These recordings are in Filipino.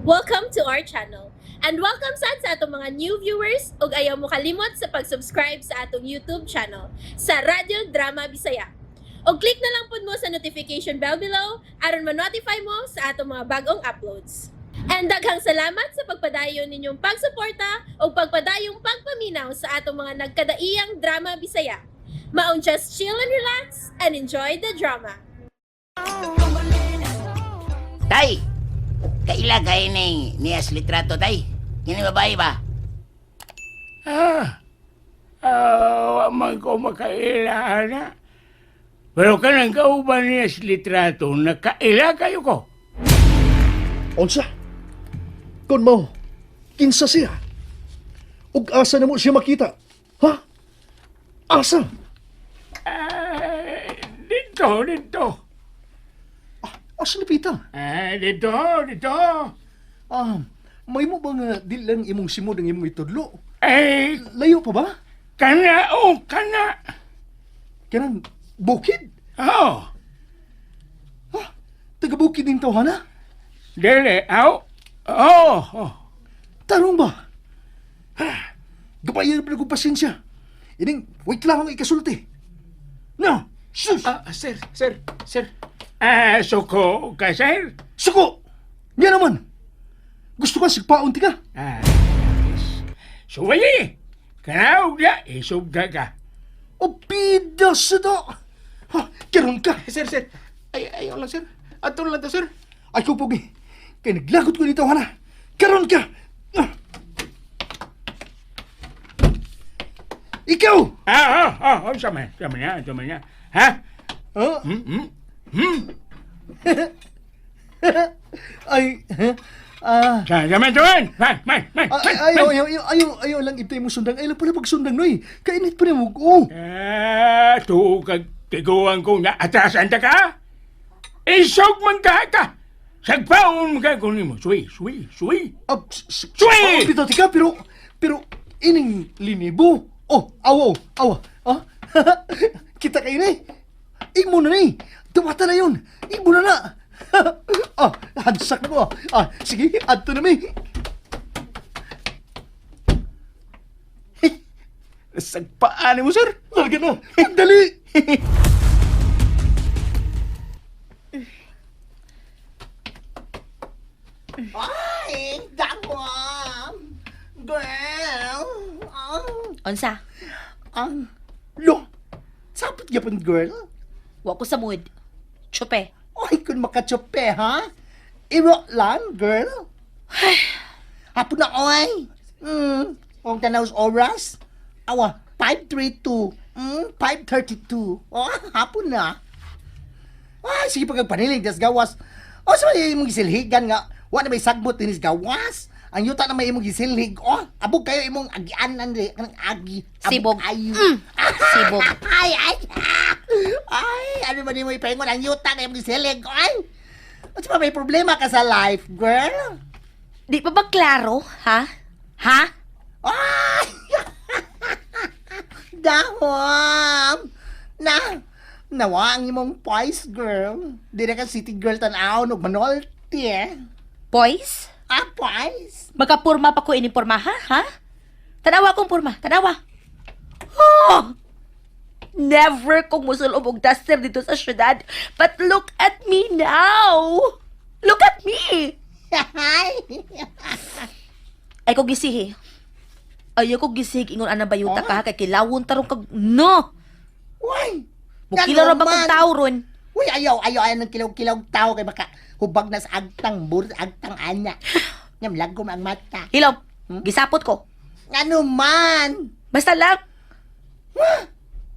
Welcome to our channel. And welcome sa atong mga new viewers ug ayaw mo kalimot sa pag-subscribe sa atong YouTube channel sa Radio Drama Bisaya. O click na lang pud mo sa notification bell below aron ma-notify mo sa atong mga bagong uploads. And daghang salamat sa pagpadayon ninyong pagsuporta o pagpadayong pagpaminaw sa atong mga nagkadaiyang Drama Bisaya. Maong just chill and relax and enjoy the drama. Tay! Kaila kay ni Ashley Trato, tay. Kini babae ba? Man ko makaila na. Pero kanang kauban niya si litrato, nakaila kayo ko. Unsa? Kun mo, kinsa siya? Ug asa na mo siya makita? Ha? Asa? Dito. Asa napita? Dito. May mo ba nga di lang imong simod ang imong itudlo? Layo pa ba? Kana. Kanang bukid? Oh, Taga-bukid din tawhana? dili, Oh. Tarong ba? Gabayan pa kong pasensya. Ining, wait lang ang ikasulti. No! Sus! Sir. Suko ka, sir? Suko! Nga naman! Gusto ka sigpaon ti ka? Suwali! Kanaog na, isubda ka. O pida sa do! Ha, karon ka! Sir. Ayaw lang, sir. Ato lang to, sir. Ay ko pogi! Kaya naglagot ko dito, hana! Karon ka! Ikaw! Sama niya. Ha? Ha? Ay, Sama tuan! ayaw lang ito mo sundang. Ayaw lang pala pagsundang, noy. Kainit pa rin mo ko. Tuo kag tiguan ko na atasan ta ka? Isog man ka! Sagpaon ka kunin mo. Suwi! Sui! Pito tika, pero, ining linibo. Oh, awa. Ah? Kita kayo na eh. Igmo na eh. Tumata na yun. Igmo na. Hansak na ko. Sige, adto na may. Sagpaan mo, sir. Larga na. Dali. Ay, dagwam! Girl! Unsa? Lo, sapit yapon girl. Wa ko sa mood. Chupe. Ay, kung makatsope, ha? Iro lang, girl. Hapon na, oy. Kung tanaws oras, awa, 5:32. 5:32. Oh, hapon na. Ay, sige pagpanilig, das gawas. O, sa may imong gisilhigan nga, wala na may sagbot dinis gawas. Ang yuta na may imong gisilhig. Oh, abog kayo imong agianan, kanang agi. Sibog. Ayo. Sibog. Ay, ano ba ni mo ipaingon ang yuta na imong gisilhig? Ay, at pa may problema ka sa life, girl? Di pa ba klaro, ha? Ha? Ay! Dahom! Nawa ang imong poise, girl. Di na ka city girl tanaw, no manolti, eh. Boys? Poise? Magkapurma pa ko iniporma, ha? Tanawa kong purma. Tanawa. Oh! Never kong musulob og duster dito sa syudad. But look at me now! Look at me! Ay ko gisihi. Ay ko gisig ingon anang bayuta ka kay kilawon tarong kag no. Uy! Mukilaw ra ba kong tao ron? Uy, ayaw ng kilaw-kilaw tao kay baka hubag na sa agtang agtang anya. Ngam lagom ang mata. Hilaw, gisapot ko. Ano man? Basta lang.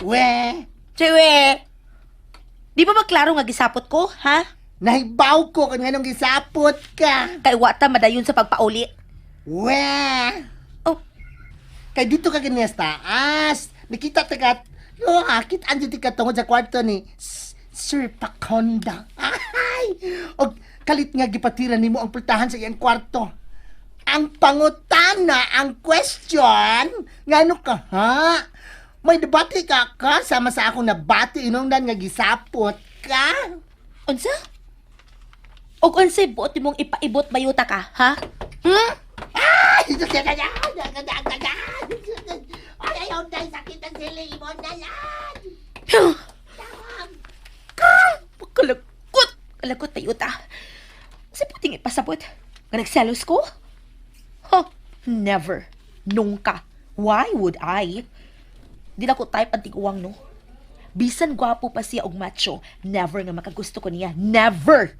We, Chewe! Di ba klaro nga gisapot ko, ha? nahibaw ko kung anong gisapot ka. Kay wata madayon sa pagpauli. We, Oh, kay dito ka ganyan sa taas. Nakita tagat, akit andyan ti ka tungod sa kwarto ni Sir Paconda. Ay! Og kalit nga gipatiran nimo ang pultahan sa iyang kwarto. Ang pangutana, ang question, ngano ka ha? May debate ka sama sa akong nabati inungdan nga gisapot ka. unsa? O unsay buot mong ipaibot bayuta ka, ha? Hmm? Ay, ayaw na sakit ang sili mo na yan. Kalakot! Kalakot bayuta. Sa puting ipasabot. Nga nagselos ko? Huh, never. Nungka. Why would I? Di na ko type ang tiguang, no? Bisan gwapo pa siya og macho, never nga makagusto ko niya. Never!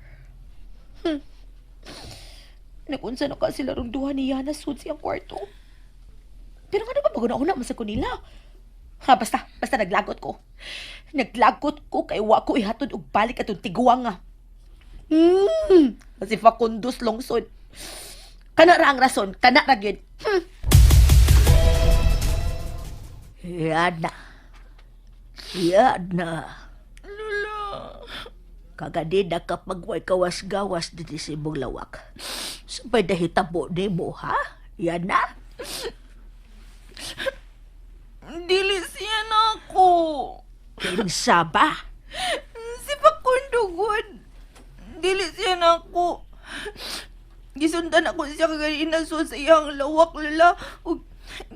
Nakunsa na ka sila rong duha niya na sud siyang kwarto. Pero nga na ba maguna-una man ko nila? Ha, basta naglagot ko. Naglagot ko kay wa ko ihatod og balik atong tiguang nga. Kasi Facundos lungsod. Kana ra ang rason, kana ra gyud. Yan na. Lula. Kagadi na kapag way kawas-gawas dito sa imong lawak. Sabay na hitabo ni mo, ha? Yan na. Dili siya na ako. Kinsa ba? Si Facundugod. Dili siya na ako. Gisundan ako siya kaganina so sa iyang lawak, lala. Ug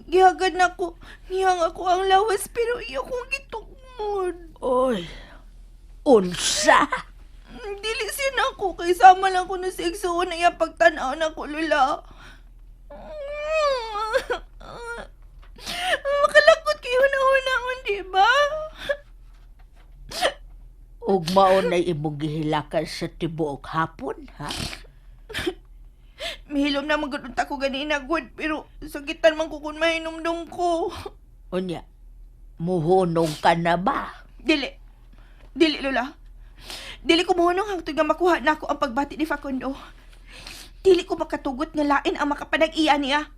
gihagad na ako. Niyang ako ang lawas pero iya kong gitungod. Oy. Unsa? Dili siya na ako. Kay sama lang ko na sa igsuon na iya pagtanaw na ko, lula. Makalakot kayo na hunahon, di ba? Ug maon na imong gihilakan sa tibuok hapon, ha? Mihilom na magudunta ko ganina, good, pero sakitan man ko kung mahinumdum ko. Unya, muhunong ka na ba? Dili, Lola. Dili ko muhunong hangtod nga makuha na ako ang pagbati ni Facundo. Dili ko makatugot nga lain ang makapanag-iya niya.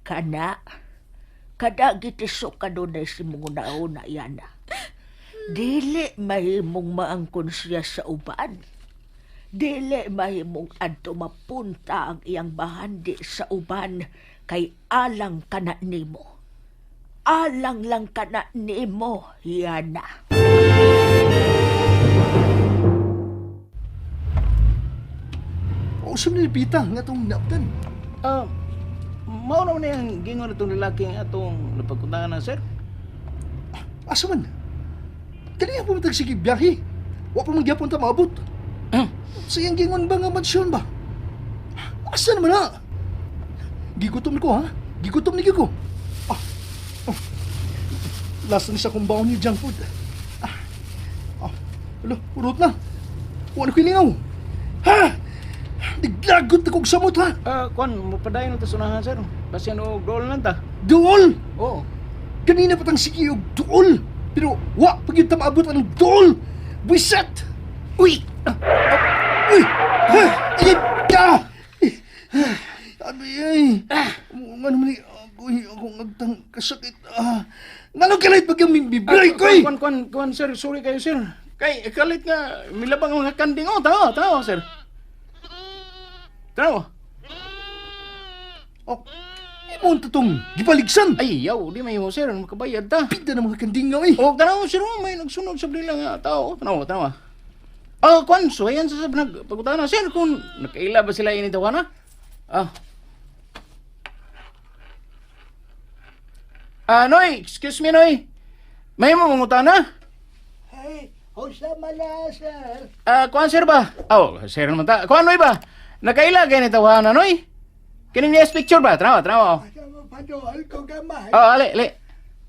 Kada gitisok ka doon na si mong nauna yan. Dili mahimong maangkon siya sa uban. Dili mahimong adto mapunta ang iyang bahandi sa uban kay alang kana nimo. Alang lang kana nimo, yana. O siya nilipita nga itong naptan. Mao naman na yung gingon itong lalaking atong napagkundangan na, sir. Asa man? Kaniya po matag sige biyahe. Wa pa magyapon ta maabot. Sa iyang gingon ba nga mansyon ba? Asa naman na? Gigutom ko, ha? Gigutom ni ko. Last na siya kung baon ni junk food. Alo, urot na. Wala ko ilingaw. Ha? Naglagot na kong samot, ha? Kwan, mapadayon ito sunahan, sir. Basyan o dool lang ta. Duol! Oo. Kanina pa tang sige og duol. Pero wa pag yun ta maabot ang duol. Buiset! Uy! Uy! Ayun ka! Ay! Ano man akong agtang kasakit. Ngano kalit pag yung bibray ko eh! Kwan, sir. Sorry kayo, sir. Kay, kalit nga, milabang ang mga kanding. Oh, tao, sir. Tao. Oh, imong tatong gipaligsan. Ay, yaw, di may mo, sir. Makabayad ta. Pida na mga kandingaw eh. Oh, tanaw, sir. May nagsunod sa blila nga tao. Tanaw. Kwan, so ayan sa pagkutahan na, sir. Kung nakaila ba sila initaw ka na? Noy, excuse me, Noy. May mo manguta na? Ay, hausa mala, sir. Kuan, sir ba? Sir naman ta. Kuan, Noy ba? Nakaila kayo ni tawahan na, Noy? Kining niya picture ba? Trawa. Padoal ko gamay. Ali.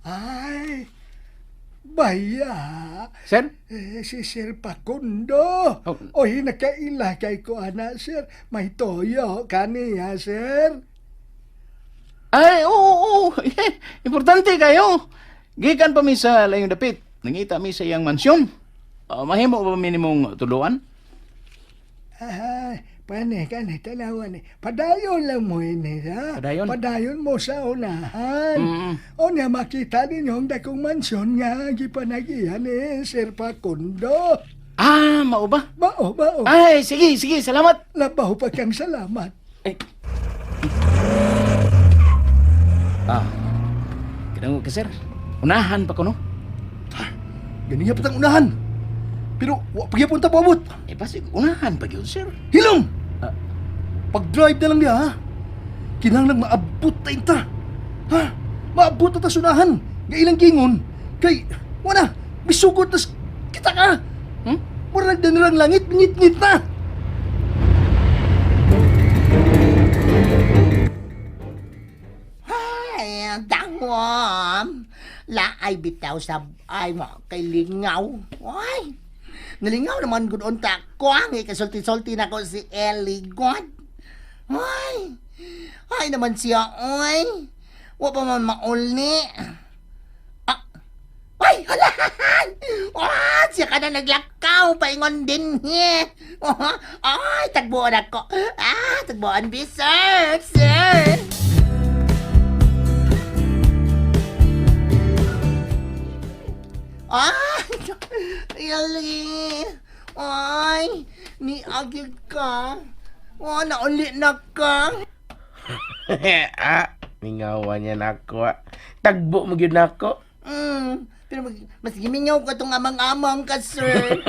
Ay, baya. Sir? Si Sir Facundo. Oy, nakaila kay ko, ana, sir. May toyo kaniya, sir. Ay, oo. Importante kayo. Gikan pa mi sa layong dapit. Nangita mi sa iyang mansyon. Mahimo ba minimong tuluan? Ay, kani, tanawan eh. Padayon lang mo ini, ha? Padayon? Padayon mo sa unahan. O niya makita ninyo ang dakong mansyon nga, gipanagihan ni Sir Facundo. Mao ba? Bao. Ay, sige, salamat. Labaw pa kang salamat. Kinango ka, sir. Unahan pa ko, no? Ganyan pa tang unahan. Pero, wa pagyapon ta pabot. Basi unahan pa yun, sir. Hilom! Pag-drive na lang niya, ha? Kinahanglan maabot ta inta. Ha? Maabot na ta sunahan. Nga ilang gingon. Kay, wala, bisugod na kita ka. Mura nagdanirang langit, ngit-ngit na. Ay, dangwam. Laay bitaw sa ay mo kay lingaw. Ay, nalingaw naman gud unta ko ang ikasulti-sulti na ko si Ellie God. Ay naman siya, oy. Wa pa man mauli. Ay, halahan! Siya ka na naglakaw, paingon din he. Ay, tagbuan ako. Tagbuan, be, sir, sir. Ay, Eli. Ay, niagig ka. Nauli na ka. Mingawan niya na ako. Tagbo mo yun ako. Pero mas gimingaw ka itong amang-amang ka, sir.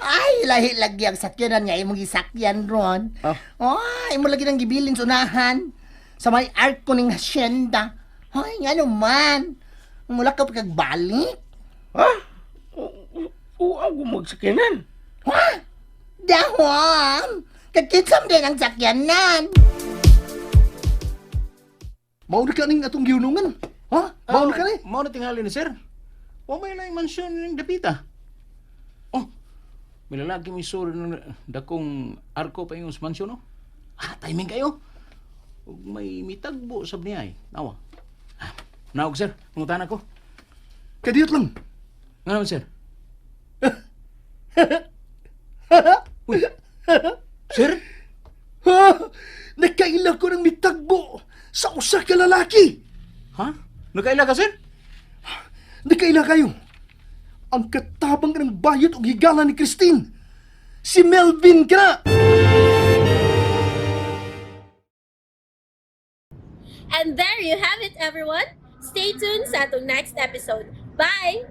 Ay, lahi lagi ang sakyanan nga imong gisakyan ron. Ay, imo lagi nang gibilin sa unahan. Sa may ark ko ning hasyenda. Ay, nga naman. Mula ka pagkagbalik. Ako magsakinan. Dahon! Kakitsam din ang sakyanan. Mauna ka ning atong giunungan. Mauna ka ni. Mao na tingali ni sir. Wa may lang mansyon ning dapita. May lalaki may suri ng dakong arko pa yung mansyon, no? Timing kayo. Ug may mitagbo sab niya ay. Nawa. Naog sir, pangutan ako. Kadiyot lang. Nga naman sir. Uy. Sir? Nakaila ko ng mitagbo sa usa ka lalaki. Ha? Nakaila ka sir? Nakaila kayo. Ang katabang ng bayot o higala ni Christine. Si Melvin ka na. And there you have it, everyone. Stay tuned sa atong next episode. Bye!